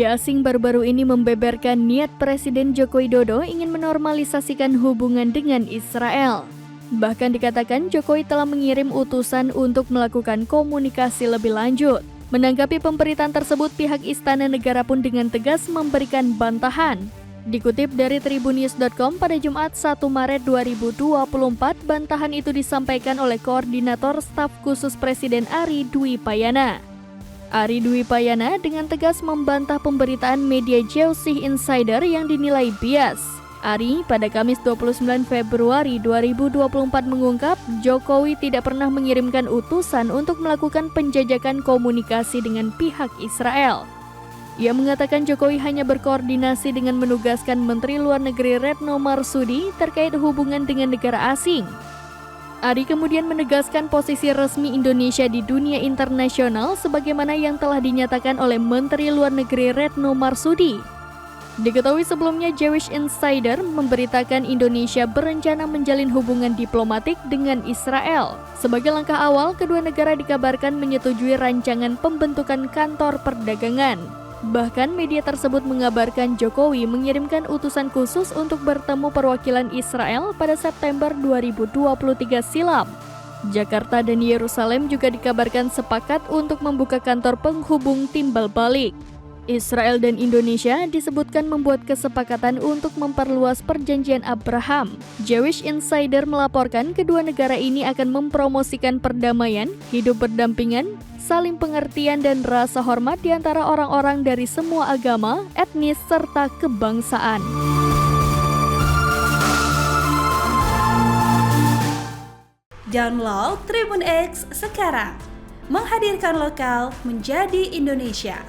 Media asing baru-baru ini membeberkan niat Presiden Joko Widodo ingin menormalisasikan hubungan dengan Israel. Bahkan dikatakan Jokowi telah mengirim utusan untuk melakukan komunikasi lebih lanjut. Menanggapi pemberitaan tersebut, pihak Istana Negara pun dengan tegas memberikan bantahan. Dikutip dari tribunnews.com pada Jumat 1 Maret 2024, bantahan itu disampaikan oleh Koordinator Staf Khusus Presiden Ari Dwi Payana. Ari Dwi Payana dengan tegas membantah pemberitaan media Jeosih Insider yang dinilai bias. Ari pada Kamis 29 Februari 2024 mengungkap Jokowi tidak pernah mengirimkan utusan untuk melakukan penjajakan komunikasi dengan pihak Israel. Ia mengatakan Jokowi hanya berkoordinasi dengan menugaskan Menteri Luar Negeri Retno Marsudi terkait hubungan dengan negara asing. Ari kemudian menegaskan posisi resmi Indonesia di dunia internasional sebagaimana yang telah dinyatakan oleh Menteri Luar Negeri Retno Marsudi. Diketahui sebelumnya Jewish Insider memberitakan Indonesia berencana menjalin hubungan diplomatik dengan Israel. Sebagai langkah awal, kedua negara dikabarkan menyetujui rancangan pembentukan kantor perdagangan. Bahkan media tersebut mengabarkan Jokowi mengirimkan utusan khusus untuk bertemu perwakilan Israel pada September 2023 silam. Jakarta dan Yerusalem juga dikabarkan sepakat untuk membuka kantor penghubung timbal balik. Israel dan Indonesia disebutkan membuat kesepakatan untuk memperluas perjanjian Abraham. Jewish Insider melaporkan kedua negara ini akan mempromosikan perdamaian, hidup berdampingan, saling pengertian dan rasa hormat di antara orang-orang dari semua agama, etnis, serta kebangsaan. Download Tribun X sekarang, menghadirkan lokal menjadi Indonesia.